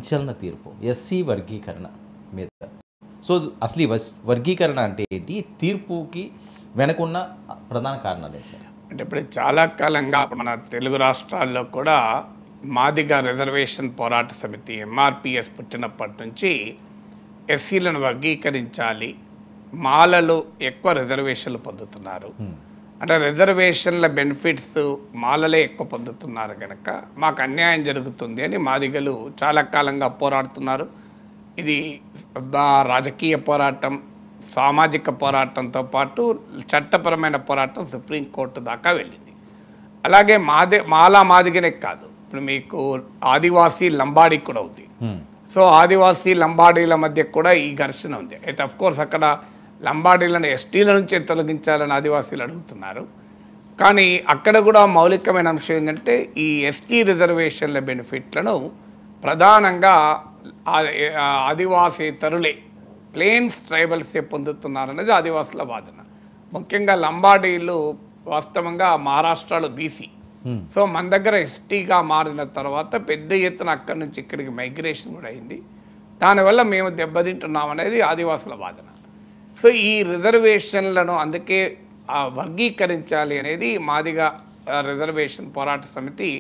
సంచలన తీర్పు ఎస్సీ వర్గీకరణ మీద. సో అసలు ఈ వర్గీకరణ అంటే ఏంటి, తీర్పుకి వెనకున్న ప్రధాన కారణాలు ఏంటి సార్? అంటే ఇప్పుడు చాలా కాలంగా మన తెలుగు రాష్ట్రాల్లో కూడా మాదిగ రిజర్వేషన్ పోరాట సమితి ఎంఆర్పిఎస్ పుట్టినప్పటి నుంచి ఎస్సీలను వర్గీకరించాలి, మాలలు ఎక్కువ రిజర్వేషన్లు పొందుతున్నారు, అంటే రిజర్వేషన్ల బెనిఫిట్స్ మాలలే ఎక్కువ పొందుతున్నారు కనుక మాకు అన్యాయం జరుగుతుంది అని మాదిగలు చాలా కాలంగా పోరాడుతున్నారు. ఇది రాజకీయ పోరాటం, సామాజిక పోరాటంతో పాటు చట్టపరమైన పోరాటం సుప్రీంకోర్టు దాకా వెళ్ళింది. అలాగే మాలా మాదిగనే కాదు, ఇప్పుడు మీకు ఆదివాసీ లంబాడీ కూడా ఉంది. సో ఆదివాసీ లంబాడీల మధ్య కూడా ఈ ఘర్షణ ఉంది. అయితే అఫ్కోర్స్ అక్కడ లంబాడీలను ఎస్టీల నుంచి తొలగించాలని ఆదివాసీలు అడుగుతున్నారు. కానీ అక్కడ కూడా మౌలికమైన అంశం ఏంటంటే ఈ ఎస్టీ రిజర్వేషన్ల బెనిఫిట్లను ప్రధానంగా ఆదివాసీతరులే, ప్లేన్స్ ట్రైబల్సే పొందుతున్నారనేది ఆదివాసుల వాదన. ముఖ్యంగా లంబాడీలు వాస్తవంగా మహారాష్ట్రలో బీసీ, సో మన దగ్గర ఎస్టీగా మారిన తర్వాత పెద్ద ఎత్తున అక్కడి నుంచి ఇక్కడికి మైగ్రేషన్ కూడా అయింది. దానివల్ల మేము దెబ్బతింటున్నాం అనేది ఆదివాసుల వాదన. సో ఈ రిజర్వేషన్లను అందుకే వర్గీకరించాలి అనేది మాదిగ రిజర్వేషన్ పోరాట సమితి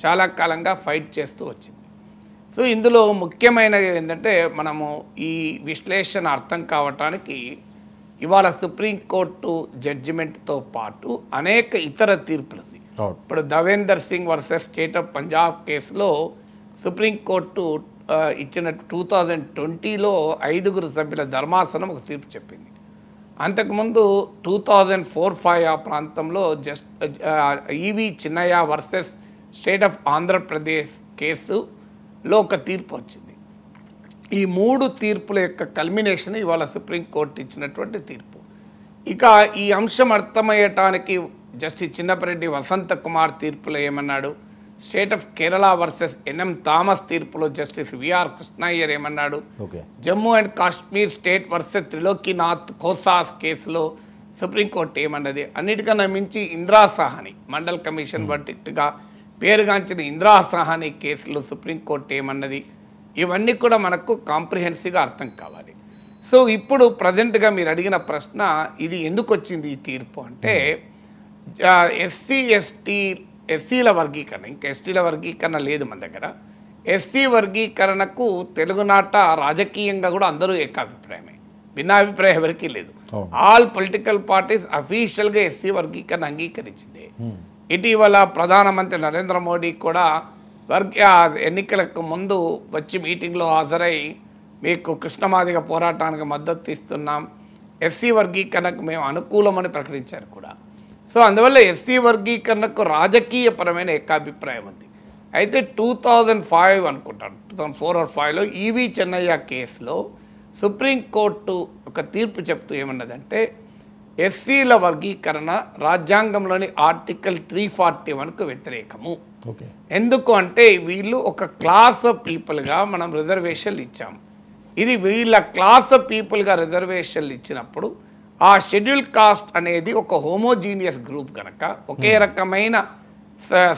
చాలా కాలంగా ఫైట్ చేస్తూ వచ్చింది. సో ఇందులో ముఖ్యమైనది ఏంటంటే మనము ఈ విశ్లేషణ అర్థం కావటానికి ఇవాళ సుప్రీంకోర్టు జడ్జిమెంట్తో పాటు అనేక ఇతర తీర్పులు. ఇప్పుడు Davinder Singh versus state of Punjab కేసులో సుప్రీంకోర్టు ఇచ్చిన 2020లో 5 సభ్యుల ధర్మాసనం ఒక తీర్పు చెప్పింది. అంతకుముందు 2004-05 ఆ ప్రాంతంలో ఈవి Chinnaiah versus state of Andhra Pradesh కేసులో ఒక తీర్పు వచ్చింది. ఈ 3 తీర్పుల యొక్క కల్మినేషన్ ఇవాళ సుప్రీంకోర్టు ఇచ్చినటువంటి తీర్పు. ఇక ఈ అంశం అర్థమయ్యటానికి జస్టిస్ చిన్నపరెడ్డి వసంత కుమార్ తీర్పులో ఏమన్నాడు, state of Kerala versus NM Thomas తీర్పులో జస్టిస్ విఆర్ కృష్ణయ్యర్ ఏమన్నాడు, Jammu and Kashmir state versus త్రిలోకినాథ్ ఖోసాస్ కేసులో సుప్రీంకోర్టు ఏమన్నది, అన్నిటికన్నా మించి ఇందిరా సాహ్ని మండల్ కమిషన్ వర్డిక్ట్గా పేరుగాంచిన ఇందిరా సాహ్ని కేసులో సుప్రీంకోర్టు ఏమన్నది, ఇవన్నీ కూడా మనకు కాంప్రిహెన్సివ్గా అర్థం కావాలి. సో ఇప్పుడు ప్రజెంట్గా మీరు అడిగిన ప్రశ్న, ఇది ఎందుకు వచ్చింది ఈ తీర్పు అంటే, ఎస్సీల వర్గీకరణ, ఇంకా ఎస్టీల వర్గీకరణ లేదు మన దగ్గర. ఎస్సీ వర్గీకరణకు తెలుగునాట రాజకీయంగా కూడా అందరూ ఏకాభిప్రాయమే, భిన్నాభిప్రాయం ఎవరికీ లేదు. ఆల్ పొలిటికల్ పార్టీస్ అఫీషియల్గా ఎస్సీ వర్గీకరణ అంగీకరించింది. ఇటీవల ప్రధానమంత్రి నరేంద్ర మోడీ కూడా ఎన్నికలకు ముందు వచ్చి మీటింగ్లో హాజరై మీకు కృష్ణమాదిగ పోరాటానికి మద్దతు ఇస్తున్నాం, ఎస్సీ వర్గీకరణకు మేము అనుకూలమని ప్రకటించారు కూడా. సో అందువల్ల ఎస్సీ వర్గీకరణకు రాజకీయపరమైన ఏకాభిప్రాయం ఉంది. అయితే 2005 అనుకుంటాను, 2004 or 2005లో ఈవి చెన్నయ్య కేసులో సుప్రీంకోర్టు ఒక తీర్పు చెప్తూ ఏమన్నదంటే, ఎస్సీల వర్గీకరణ రాజ్యాంగంలోని ఆర్టికల్ 341కు వ్యతిరేకము. ఎందుకు అంటే వీళ్ళు ఒక క్లాస్ ఆఫ్ పీపుల్గా మనం రిజర్వేషన్లు ఇచ్చాము. ఇది వీళ్ళ క్లాస్ ఆఫ్ పీపుల్గా రిజర్వేషన్లు ఇచ్చినప్పుడు ఆ షెడ్యూల్ కాస్ట్ అనేది ఒక హోమోజీనియస్ గ్రూప్ కనుక, ఒకే రకమైన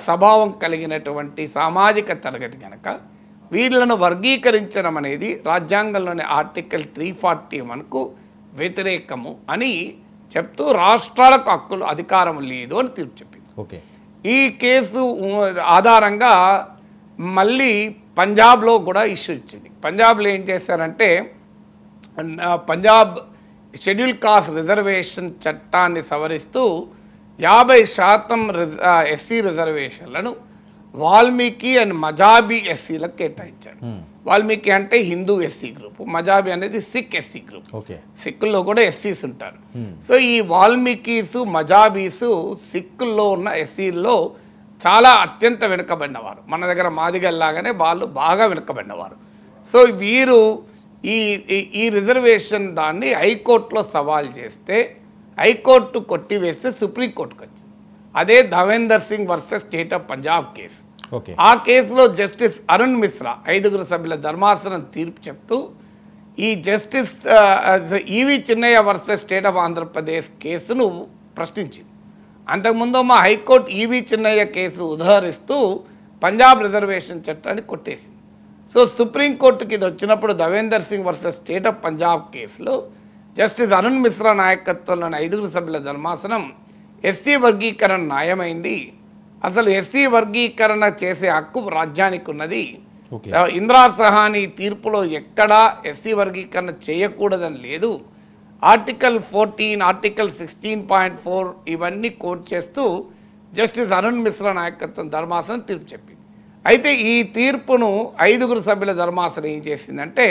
స్వభావం కలిగినటువంటి సామాజిక తరగతి కనుక వీళ్ళను వర్గీకరించడం అనేది రాజ్యాంగంలోని ఆర్టికల్ 341కు వ్యతిరేకము అని చెప్తూ రాష్ట్రాలకు హక్కులు అధికారం లేదు అని తీర్పు చెప్పింది. ఈ కేసు ఆధారంగా మళ్ళీ పంజాబ్లో కూడా ఇష్యూ ఇచ్చింది. పంజాబ్లో ఏం చేశారంటే, పంజాబ్ షెడ్యూల్ కాస్ట్ రిజర్వేషన్ చట్టాన్ని సవరిస్తూ 50% ఎస్సీ రిజర్వేషన్లను వాల్మీకి అండ్ మజాబీ ఎస్సీలకు కేటాయించాడు. వాల్మీకి అంటే హిందూ ఎస్సీ గ్రూప్, మజాబీ అనేది సిక్ ఎస్సీ గ్రూప్, సిక్కుల్లో కూడా ఎస్సీస్ ఉంటారు. సో ఈ వాల్మీకీసు మజాబీసు సిక్కుల్లో ఉన్న ఎస్సీల్లో చాలా అత్యంత వెనుకబడినవారు, మన దగ్గర మాదిగల్లాగానే వాళ్ళు బాగా వెనుకబడినవారు. సో వీరు ఈ రిజర్వేషన్ దాన్ని హైకోర్టులో సవాల్ చేస్తే హైకోర్టు కొట్టివేస్తే సుప్రీంకోర్టుకు వచ్చింది. అదే Davinder Singh versus state of Punjab case. ఆ కేసులో జస్టిస్ అరుణ్ మిశ్రా 5 సభ్యుల ధర్మాసనం తీర్పు చెప్తూ ఈ justice E V Chinnaiah versus state of Andhra Pradesh కేసును ప్రశ్నించింది. అంతకుముందు మా హైకోర్టు ఈవి చిన్నయ్య కేసు ఉదహరిస్తూ పంజాబ్ రిజర్వేషన్ చట్టాన్ని కొట్టేసింది. సో సుప్రీంకోర్టుకి ఇది వచ్చినప్పుడు Davinder Singh versus state of Punjab కేసులో జస్టిస్ అరుణ్ మిశ్రా నాయకత్వంలోని 5 సభ్యుల ధర్మాసనం ఎస్సీ వర్గీకరణ న్యాయమైంది, అసలు ఎస్సీ వర్గీకరణ చేసే హక్కు రాజ్యానికి ఉన్నది, ఇందిరా సహాని తీర్పులో ఎక్కడా ఎస్సీ వర్గీకరణ చేయకూడదని లేదు, ఆర్టికల్ 14, ఆర్టికల్ 16.4 ఇవన్నీ కోట్ చేస్తూ జస్టిస్ అరుణ్ మిశ్రా నాయకత్వం ధర్మాసనం తీర్పు చెప్పింది. అయితే ఈ తీర్పును 5 సభ్యుల ధర్మాసనం ఏం చేసిందంటే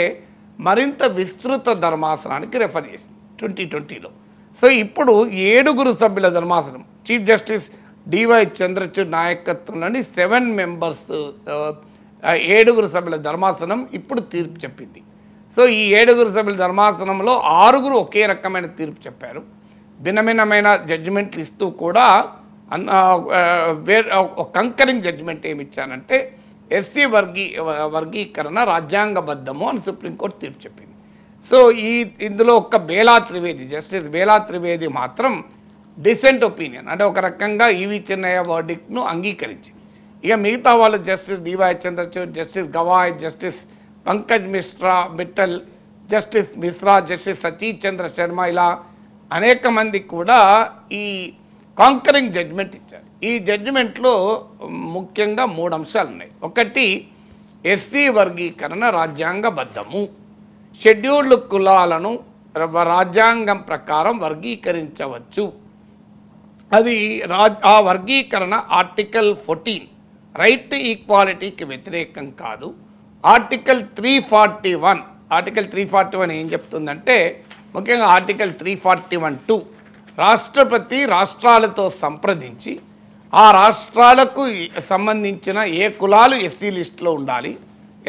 మరింత విస్తృత ధర్మాసనానికి రెఫర్ చేసింది 2020లో. సో ఇప్పుడు 7 సభ్యుల ధర్మాసనం చీఫ్ జస్టిస్ డివై చంద్రచూడ్ నాయకత్వంలోని 7 మెంబర్స్ 7 సభ్యుల ధర్మాసనం ఇప్పుడు తీర్పు చెప్పింది. సో ఈ 7 సభ్యుల ధర్మాసనంలో 6 ఒకే రకమైన తీర్పు చెప్పారు. భిన్నమైన జడ్జిమెంట్లు ఇస్తూ కూడా కంకరింగ్ జడ్జిమెంట్ ఏమి ఇచ్చానంటే ఎస్సీ వర్గీకరణ రాజ్యాంగబద్ధము అని సుప్రీంకోర్టు తీర్పు చెప్పింది. సో ఇందులో ఒక్క బేలా త్రివేది, జస్టిస్ బేలా త్రివేది మాత్రం డిసెంట్ ఒపీనియన్, అంటే ఒక రకంగా ఈవి చెన్నయ్య వర్డిక్ట్ను అంగీకరించింది. ఇక మిగతా వాళ్ళు justice D Y Chandrachud, justice Gavai, justice Pankaj Mittal, justice Mishra, justice Satish Chandra Sharma, ఇలా అనేక మంది కూడా ఈ కాంకరింగ్ జడ్జిమెంట్ ఇచ్చారు. ఈ జడ్జిమెంట్లో ముఖ్యంగా 3 అంశాలు ఉన్నాయి. ఒకటి, ఎస్సీ వర్గీకరణ రాజ్యాంగబద్ధము, షెడ్యూల్డ్ కులాలను రాజ్యాంగం ప్రకారం వర్గీకరించవచ్చు, అది ఆ వర్గీకరణ ఆర్టికల్ 14 రైట్ టు ఈక్వాలిటీకి వ్యతిరేకం కాదు. ఆర్టికల్ 341 ఏం చెప్తుందంటే ముఖ్యంగా ఆర్టికల్ 341(2) రాష్ట్రపతి రాష్ట్రాలతో సంప్రదించి ఆ రాష్ట్రాలకు సంబంధించిన ఏ కులాలు ఎస్టీ లిస్టులో ఉండాలి,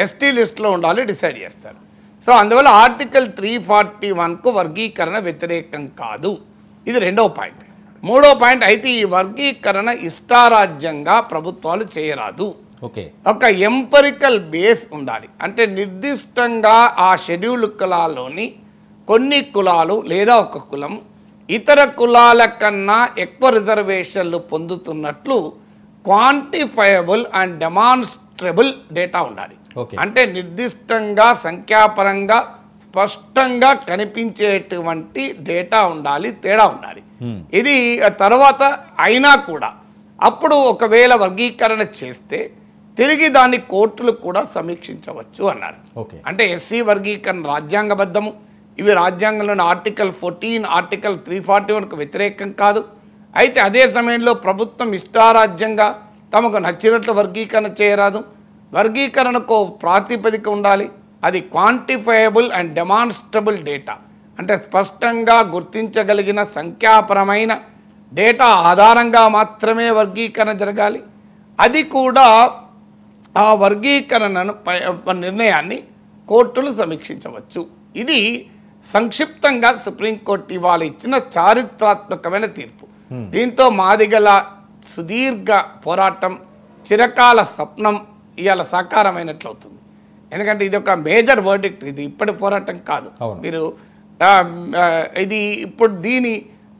ఎస్టీ లిస్టులో ఉండాలి డిసైడ్ చేస్తారు. సో అందువల్ల ఆర్టికల్ 341కు వర్గీకరణ వ్యతిరేకం కాదు. ఇది 2వ పాయింట్. 3వ పాయింట్, అయితే ఈ వర్గీకరణ ఇష్టారాజ్యంగా ప్రభుత్వాలు చేయరాదు. ఒక ఎంపరికల్ బేస్ ఉండాలి. అంటే నిర్దిష్టంగా ఆ షెడ్యూల్డ్ కులాల్లోని కొన్ని కులాలు లేదా ఒక కులం ఇతర కులాల కన్నా ఎక్కువ రిజర్వేషన్లు పొందుతున్నట్లు క్వాంటిఫైయబుల్ అండ్ డెమాన్స్ట్రబుల్ డేటా ఉండాలి. అంటే నిర్దిష్టంగా సంఖ్యాపరంగా స్పష్టంగా కనిపించేటువంటి డేటా ఉండాలి, తేడా ఉండాలి. ఇది తర్వాత అయినా కూడా అప్పుడు ఒకవేళ వర్గీకరణ చేస్తే తిరిగి దాన్ని కోర్టులు కూడా సమీక్షించవచ్చు అన్నారు. అంటే ఎస్సీ వర్గీకరణ రాజ్యాంగబద్ధము, ఇవి రాజ్యాంగంలోని ఆర్టికల్ 14, ఆర్టికల్ 341కు వ్యతిరేకం కాదు. అయితే అదే సమయంలో ప్రభుత్వం ఇష్టారాజ్యంగా తమకు నచ్చినట్లు వర్గీకరణ చేయరాదు. వర్గీకరణకు ప్రాతిపదిక ఉండాలి, అది క్వాంటిఫైయబుల్ అండ్ డెమాన్స్ట్రబుల్ డేటా, అంటే స్పష్టంగా గుర్తించగలిగిన సంఖ్యాపరమైన డేటా ఆధారంగా మాత్రమే వర్గీకరణ జరగాలి. అది కూడా ఆ వర్గీకరణను నిర్ణయాన్ని కోర్టులు సమీక్షించవచ్చు. ఇది సంక్షిప్తంగా సుప్రీంకోర్టు ఇవాళ ఇచ్చిన చారిత్రాత్మకమైన తీర్పు. దీంతో మాదిగల సుదీర్ఘ పోరాటం, చిరకాల స్వప్నం ఇవాళ సాకారమైనట్లవుతుంది. ఎందుకంటే ఇది ఒక మేజర్ వర్డిక్ట్, ఇది ఇప్పటి పోరాటం కాదు. మీరు ఇది ఇప్పుడు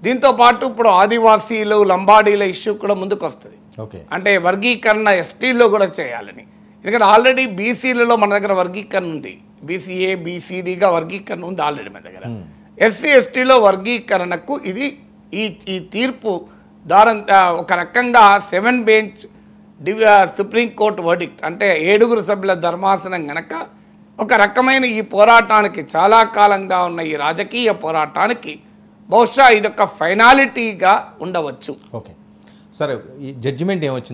దీంతో పాటు ఇప్పుడు ఆదివాసీలు లంబాడీల ఇష్యూ కూడా ముందుకు వస్తుంది. అంటే వర్గీకరణ ఎస్టీలో కూడా చేయాలని. ఎందుకంటే ఆల్రెడీ బీసీలలో మన దగ్గర వర్గీకరణ ఉంది, బీసీఏ బీసీడీగా వర్గీకరణ ఉంది ఆల్రెడీ మన దగ్గర. ఎస్సీ ఎస్టీలో వర్గీకరణకు ఇది ఈ తీర్పు ద్వారా ఒక రకంగా 7 బెంచ్ సుప్రీంకోర్టు వర్డిక్ట్, అంటే 7 సభ్యుల ధర్మాసనం గనక ఒక రకమైన ఈ పోరాటానికి, చాలా కాలంగా ఉన్న ఈ రాజకీయ పోరాటానికి బహుశా ఇదొక ఫైనాలిటీగా ఉండవచ్చు. సరే, ఈ జడ్జిమెంట్ ఏమొచ్చింది?